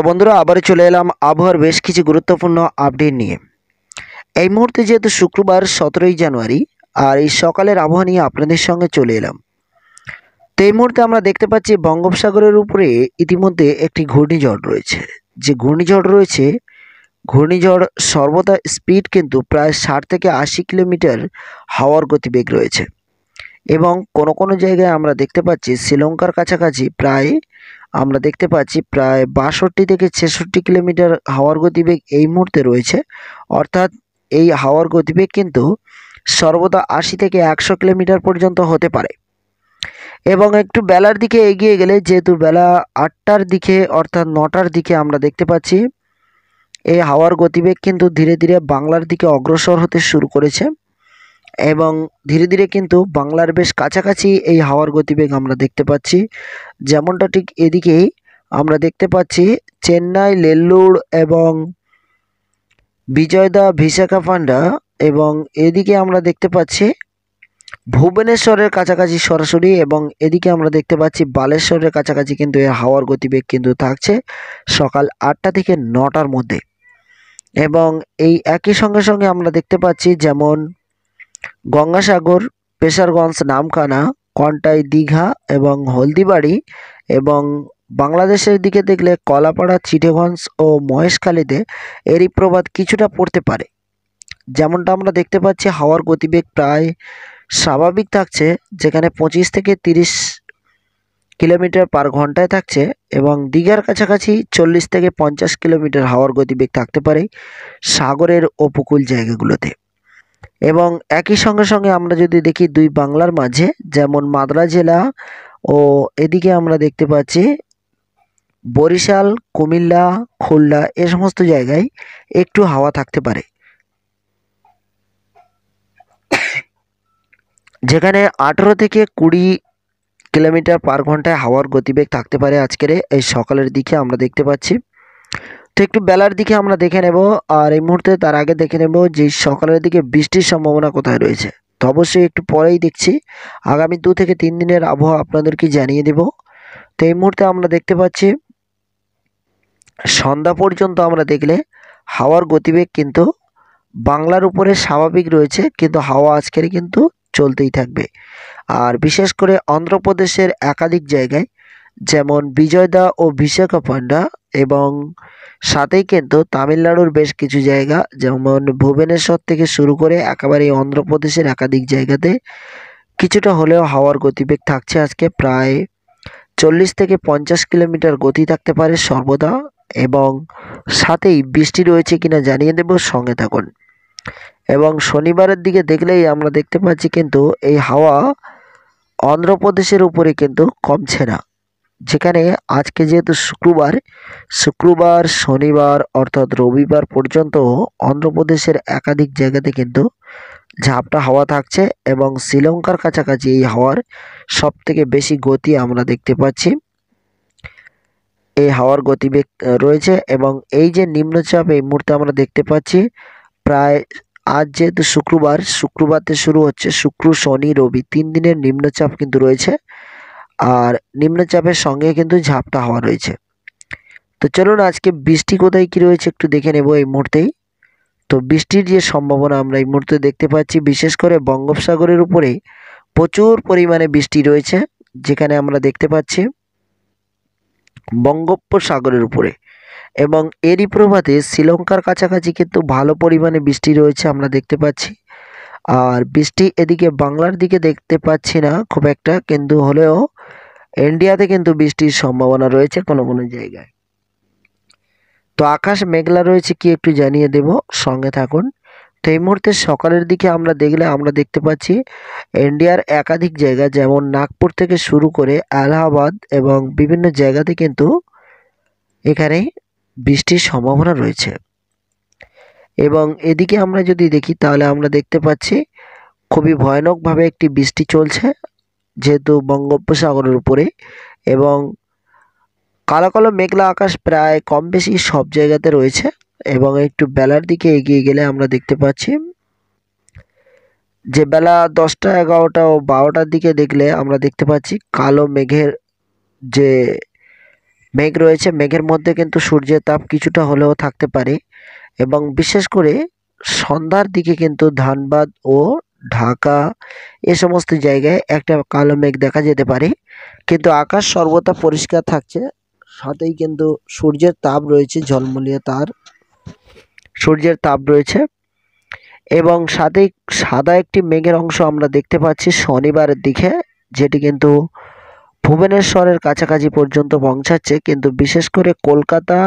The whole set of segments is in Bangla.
তো বন্ধুরা আবারও চলে এলাম আবহাওয়ার বেশ কিছু গুরুত্বপূর্ণ আপডেট নিয়ে। এই মুহূর্তে যেহেতু শুক্রবার 17ই জানুয়ারি, আর এই সকালের আবহাওয়া নিয়ে আপনাদের সঙ্গে চলে এলাম। তো এই মুহূর্তে আমরা দেখতে পাচ্ছি বঙ্গোপসাগরের উপরে ইতিমধ্যে একটি ঘূর্ণিঝড় রয়েছে। যে ঘূর্ণিঝড় রয়েছে, ঘূর্ণিঝড় সর্বদা স্পিড কিন্তু প্রায় 60 থেকে 80 কিলোমিটার হাওয়ার গতিবেগ রয়েছে। এবং কোনো কোনো জায়গায় আমরা দেখতে পাচ্ছি শ্রীলঙ্কার কাছাকাছি আমরা দেখতে পাচ্ছি প্রায় 62 থেকে 66 কিলোমিটার হাওয়ার গতিবেগ এই মুহূর্তে রয়েছে। অর্থাৎ এই হাওয়ার গতিবেগ কিন্তু সর্বদা 80 থেকে 100 কিলোমিটার পর্যন্ত হতে পারে। এবং একটু বেলার দিকে এগিয়ে গেলে, যেহেতু বেলা 8টার দিকে অর্থাৎ 9টার দিকে আমরা দেখতে পাচ্ছি এই হাওয়ার গতিবেগ কিন্তু ধীরে ধীরে বাংলার দিকে অগ্রসর হতে শুরু করেছে। এবং ধীরে ধীরে কিন্তু বাংলার বেশ কাছাকাছি এই হাওয়ার গতিবেগ আমরা দেখতে পাচ্ছি। যেমনটা ঠিক এদিকেই আমরা দেখতে পাচ্ছি চেন্নাই, নেল্লুর এবং বিজয়দা, বিশাখাপান্ডা, এবং এদিকে আমরা দেখতে পাচ্ছি ভুবনেশ্বরের কাছাকাছি সরাসরি, এবং এদিকে আমরা দেখতে পাচ্ছি বালেশ্বরের কাছাকাছি কিন্তু এর হাওয়ার গতিবেগ কিন্তু থাকছে সকাল 8টা থেকে 9টার মধ্যে। এবং এই একই সঙ্গে সঙ্গে আমরা দেখতে পাচ্ছি যেমন গঙ্গাসাগর, পেশারগঞ্জ, নামখানা, কন্টাই, দীঘা এবং হলদিবাড়ি, এবং বাংলাদেশের দিকে দেখলে কলাপাড়া, চিটাগঞ্জ ও মহেশখালীতে এরই প্রভাব কিছুটা পড়তে পারে। যেমনটা আমরা দেখতে পাচ্ছি হাওয়ার গতিবেগ প্রায় স্বাভাবিক থাকছে, যেখানে 25 থেকে 30 কিলোমিটার পার ঘন্টায় থাকছে, এবং দীঘার কাছাকাছি 40 থেকে 50 কিলোমিটার হাওয়ার গতিবেগ থাকতে পারে সাগরের উপকূল জায়গাগুলোতে। এবং একই সঙ্গে সঙ্গে আমরা যদি দেখি দুই বাংলার মাঝে, যেমন মাদ্রা জেলা ও এদিকে আমরা দেখতে পাচ্ছি বরিশাল, কুমিল্লা, খুলনা, এ সমস্ত জায়গায় একটু হাওয়া থাকতে পারে, যেখানে 18 থেকে 20 কিলোমিটার পার ঘন্টায় হাওয়ার গতিবেগ থাকতে পারে আজকের এই সকালের দিকে আমরা দেখতে পাচ্ছি। তো একটু বেলার দিকে আমরা দেখে নেব, আর এই মুহূর্তে তার আগে দেখে নেব যে সকালের দিকে বৃষ্টির সম্ভাবনা কোথায় রয়েছে। তো অবশ্যই একটু পরেই দেখছি, আগামী 2 থেকে 3 দিনের আবহাওয়া আপনাদেরকে জানিয়ে দেব। তো এই মুহূর্তে আমরা দেখতে পাচ্ছি সন্ধ্যা পর্যন্ত আমরা দেখলে হাওয়ার গতিবেগ কিন্তু বাংলার উপরে স্বাভাবিক রয়েছে, কিন্তু হাওয়া আজকের কিন্তু চলতেই থাকবে। আর বিশেষ করে অন্ধ্রপ্রদেশের একাধিক জায়গায়, যেমন বিজয়দা ও বিশাখাপান্ডা, এবং সাথেই কিন্তু তামিলনাড়ুর বেশ কিছু জায়গা, যেমন ভুবনেশ্বর থেকে শুরু করে একেবারে অন্ধ্রপ্রদেশের একাধিক জায়গাতে কিছুটা হলেও হাওয়ার গতিবেগ থাকছে আজকে প্রায় 40 থেকে 50 কিলোমিটার গতি থাকতে পারে সর্বদা। এবং সাথেই বৃষ্টি রয়েছে কিনা জানিয়ে দেব, সঙ্গে থাকুন। এবং শনিবারের দিকে দেখলেই আমরা দেখতে পাচ্ছি কিন্তু এই হাওয়া অন্ধ্রপ্রদেশের উপরে কিন্তু কমছে না, যেখানে আজকে যেহেতু শুক্রবার, শনিবার অর্থাৎ রবিবার পর্যন্ত অন্ধ্রপ্রদেশের একাধিক জায়গাতে কিন্তু ঝাপটা হাওয়া থাকছে, এবং শ্রীলঙ্কার কাছাকাছি এই হাওয়ার সব থেকে বেশি গতি আমরা দেখতে পাচ্ছি। এই হাওয়ার গতিবেগ রয়েছে, এবং এই যে নিম্নচাপ এই মুহূর্তে আমরা দেখতে পাচ্ছি প্রায় আজ যেহেতু শুক্রবারতে শুরু হচ্ছে, শুক্র, শনি, রবি 3 দিনের নিম্নচাপ কিন্তু রয়েছে, আর নিম্নচাপের সঙ্গে কিন্তু ঝাপটা হাওয়া রয়েছে। তো চলুন আজকে বৃষ্টি কোথায় কি রয়েছে একটু দেখে নেব এই মুহূর্তেই। তো বৃষ্টির যে সম্ভাবনা আমরা এই মুহূর্তে দেখতে পাচ্ছি, বিশেষ করে বঙ্গোপসাগরের উপরে প্রচুর পরিমাণে বৃষ্টি রয়েছে, যেখানে আমরা দেখতে পাচ্ছি বঙ্গোপসাগরের উপরে, এবং এরই প্রভাবে শ্রীলঙ্কার কাছাকাছি কিন্তু ভালো পরিমাণে বৃষ্টি রয়েছে আমরা দেখতে পাচ্ছি। আর বৃষ্টি এদিকে বাংলার দিকে দেখতে পাচ্ছি না খুব একটা, কিন্তু হলেও ইন্ডিয়াতে কিন্তু বৃষ্টির সম্ভাবনা রয়েছে কোনো কোনো জায়গায়। তো আকাশ মেঘলা রয়েছে কি একটু জানিয়ে দেব, সঙ্গে থাকুন। তো এই মুহূর্তে সকালের দিকে আমরা দেখতে পাচ্ছি ইন্ডিয়ার একাধিক জায়গা, যেমন নাগপুর থেকে শুরু করে এলাহাবাদ এবং বিভিন্ন জায়গাতে কিন্তু এখানে বৃষ্টির সম্ভাবনা রয়েছে। এবং এদিকে আমরা যদি দেখি তাহলে আমরা দেখতে পাচ্ছি খুবই ভয়ানকভাবে একটি বৃষ্টি চলছে, যেহেতু বঙ্গোপসাগরের উপরে, এবং কালো কালো মেঘলা আকাশ প্রায় কম বেশি সব জায়গাতে রয়েছে। এবং একটু বেলার দিকে এগিয়ে গেলে আমরা দেখতে পাচ্ছি যে বেলা 10টা, 11টা ও 12টার দিকে দেখলে আমরা দেখতে পাচ্ছি কালো মেঘের যে মেঘ রয়েছে, মেঘের মধ্যে কিন্তু সূর্যের তাপ কিছুটা হলেও থাকতে পারে এবং বিশেষ করে সন্ধ্যার দিকে কিন্তু ধানবাদ ও ঢাকা এ সমস্ত জায়গায় একটা কালো মেঘ দেখা যেতে পারে, কিন্তু আকাশ সর্বদা পরিষ্কার থাকছে। সাথেই কিন্তু সূর্যের তাপ রয়েছে, ঝলমলিয়ে সূর্যের তাপ রয়েছে এবং সাথেই সাদা একটি মেঘের অংশ আমরা দেখতে পাচ্ছি শনিবারের দিকে, যেটি কিন্তু ভুবনেশ্বরের কাছাকাছি পর্যন্ত পৌঁছাচ্ছে। কিন্তু বিশেষ করে কলকাতা,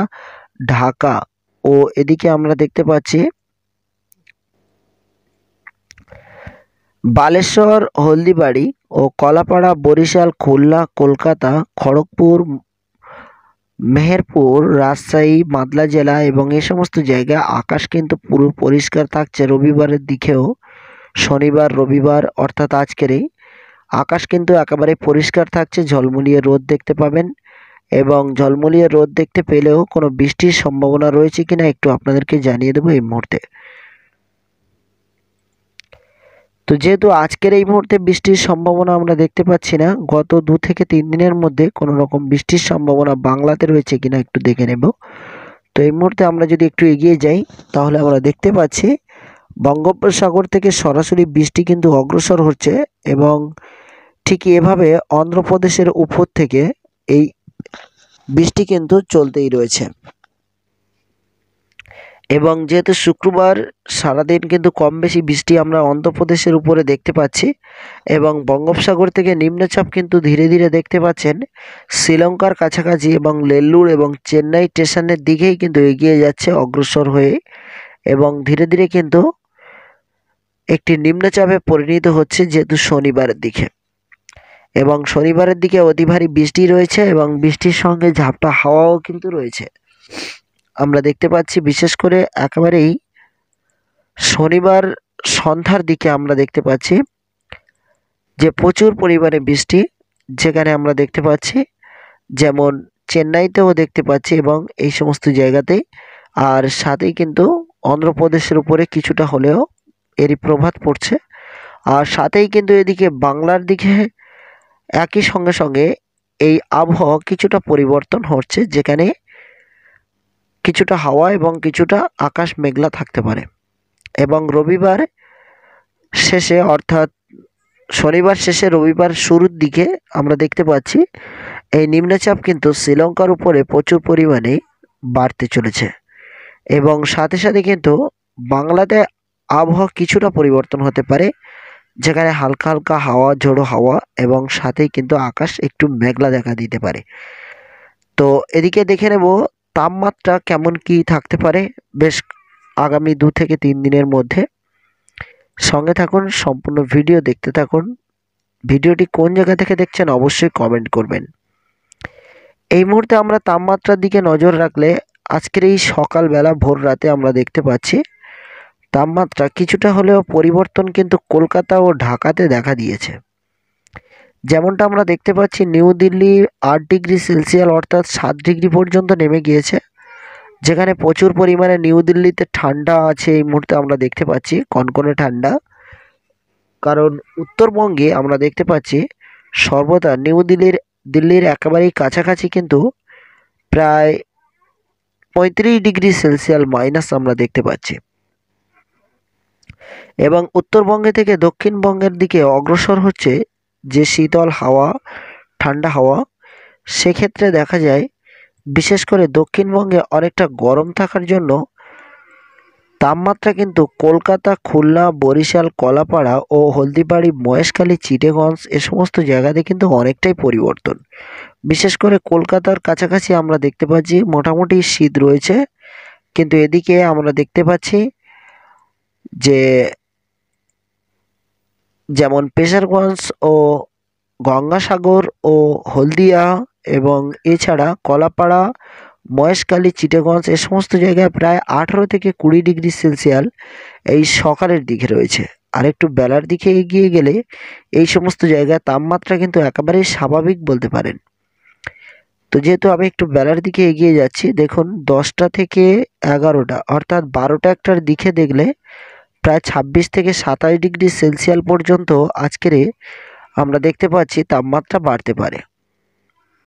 ঢাকা ও এদিকে আমরা দেখতে পাচ্ছি বালেশ্বর, হলদিবাড়ি ও কলাপাড়া, বরিশাল, খুলনা, কলকাতা, খড়গপুর, মেহেরপুর, রাজশাহী, মালদা জেলা এবং এই সমস্ত জায়গায় আকাশ কিন্তু পুরো পরিষ্কার থাকছে রবিবারের দিকেও। শনিবার, রবিবার অর্থাৎ আজকেরই আকাশ কিন্তু একেবারে পরিষ্কার থাকছে, ঝলমলিয়ে রোদ দেখতে পাবেন এবং ঝলমলিয়ে রোদ দেখতে পেলেও কোনো বৃষ্টির সম্ভাবনা রয়েছে কিনা একটু আপনাদেরকে জানিয়ে দেবো এই মুহূর্তে। তো যেহেতু আজকের এই মুহূর্তে বৃষ্টির সম্ভাবনা আমরা দেখতে পাচ্ছি না, গত 2 থেকে 3 দিনের মধ্যে কোনো রকম বৃষ্টির সম্ভাবনা বাংলাতে রয়েছে কিনা একটু দেখে নেব। তো এই মুহূর্তে আমরা যদি একটু এগিয়ে যাই তাহলে আমরা দেখতে পাচ্ছি বঙ্গোপসাগর থেকে সরাসরি বৃষ্টি কিন্তু অগ্রসর হচ্ছে এবং ঠিক এভাবে অন্ধ্রপ্রদেশের উপর থেকে এই বৃষ্টি কিন্তু চলতেই রয়েছে এবং যেহেতু শুক্রবার সারাদিন কিন্তু কম বেশি বৃষ্টি আমরা অন্ধ্রপ্রদেশের উপরে দেখতে পাচ্ছি এবং বঙ্গোপসাগর থেকে নিম্নচাপ কিন্তু ধীরে ধীরে দেখতে পাচ্ছেন শ্রীলঙ্কার কাছাকাছি এবং নেল্লুর এবং চেন্নাই স্টেশনের দিকেই কিন্তু এগিয়ে যাচ্ছে অগ্রসর হয়ে এবং ধীরে ধীরে কিন্তু একটি নিম্নচাপে পরিণত হচ্ছে যেহেতু শনিবারের দিকে এবং শনিবারের দিকে অতি ভারী বৃষ্টি রয়েছে এবং বৃষ্টির সঙ্গে ঝাপটা হাওয়াও কিন্তু রয়েছে। আমরা দেখতে পাচ্ছি বিশেষ করে একেবারেই শনিবার সন্ধ্যার দিকে আমরা দেখতে পাচ্ছি যে প্রচুর পরিমাণে বৃষ্টি, যেখানে আমরা দেখতে পাচ্ছি যেমন চেন্নাইতেও দেখতে পাচ্ছি এবং এই সমস্ত জায়গাতেই, আর সাথেই কিন্তু অন্ধ্রপ্রদেশের উপরে কিছুটা হলেও এরই প্রভাব পড়ছে আর সাথেই কিন্তু এদিকে বাংলার দিকে একই সঙ্গে সঙ্গে এই আবহাওয়া কিছুটা পরিবর্তন হচ্ছে, যেখানে কিছুটা হাওয়া এবং কিছুটা আকাশ মেঘলা থাকতে পারে এবং রবিবার শেষে অর্থাৎ শনিবার শেষে রবিবার শুরুর দিকে আমরা দেখতে পাচ্ছি এই নিম্নচাপ কিন্তু শ্রীলঙ্কার উপরে প্রচুর পরিমাণে বাড়তে চলেছে এবং সাথে সাথে কিন্তু বাংলাতে আবহাওয়া কিছুটা পরিবর্তন হতে পারে, যেখানে হালকা হালকা হাওয়া, ঝোড়ো হাওয়া এবং সাথেই কিন্তু আকাশ একটু মেঘলা দেখা দিতে পারে। তো এদিকে দেখে নেব তাপমাত্রা কেমন কি থাকতে পারে বেশ আগামী 2 থেকে 3 দিনের মধ্যে। সঙ্গে থাকুন, সম্পূর্ণ ভিডিও দেখতে থাকুন। ভিডিওটি কোন জায়গা থেকে দেখছেন অবশ্যই কমেন্ট করবেন। এই মুহূর্তে আমরা তাপমাত্রার দিকে নজর রাখলে আজকের এই সকালবেলা ভোর রাতে আমরা দেখতে পাচ্ছি তাপমাত্রা কিছুটা হলেও পরিবর্তন কিন্তু কলকাতা ও ঢাকাতে দেখা দিয়েছে। যেমনটা আমরা দেখতে পাচ্ছি নিউ দিল্লি 8 ডিগ্রি সেলসিয়াস অর্থাৎ 7 ডিগ্রি পর্যন্ত নেমে গিয়েছে, যেখানে প্রচুর পরিমাণে নিউ দিল্লিতে ঠান্ডা আছে এই মুহূর্তে আমরা দেখতে পাচ্ছি, কনকনে ঠান্ডা। কারণ উত্তরবঙ্গে আমরা দেখতে পাচ্ছি সর্বদা নিউ দিল্লির একেবারেই কাছাকাছি কিন্তু প্রায় 35 ডিগ্রি সেলসিয়াস মাইনাস আমরা দেখতে পাচ্ছি এবং উত্তরবঙ্গে থেকে দক্ষিণবঙ্গের দিকে অগ্রসর হচ্ছে যে শীতল হাওয়া, ঠান্ডা হাওয়া, সেক্ষেত্রে দেখা যায় বিশেষ করে দক্ষিণবঙ্গে অনেকটা গরম থাকার জন্য তাপমাত্রা কিন্তু কলকাতা, খুলনা, বরিশাল, কলাপাড়া ও হলদিবাড়ি, মহেশখালী, চিটাগঞ্জ এ সমস্ত জায়গাতে কিন্তু অনেকটাই পরিবর্তন। বিশেষ করে কলকাতার কাছাকাছি আমরা দেখতে পাচ্ছি মোটামুটি শীত রয়েছে, কিন্তু এদিকে আমরা দেখতে পাচ্ছি যে যেমন পেশারগঞ্জ ও গঙ্গাসাগর ও হলদিয়া এবং এছাড়া কলাপাড়া, মহেশখালী, চিটাগঞ্জ এ সমস্ত জায়গায় প্রায় 18 থেকে 20 ডিগ্রি সেলসিয়াস এই সকালের দিকে রয়েছে। আর একটু বেলার দিকে এগিয়ে গেলে এই সমস্ত জায়গায় তাপমাত্রা কিন্তু একেবারেই স্বাভাবিক বলতে পারেন। তো যেহেতু আমি একটু বেলার দিকে এগিয়ে যাচ্ছি, দেখুন 10টা থেকে 11টা অর্থাৎ 12টা একটার দিকে দেখলে প্রায় 26 থেকে 27 ডিগ্রি সেলসিয়াস পর্যন্ত আজকের আমরা দেখতে পাচ্ছি তাপমাত্রা বাড়তে পারে।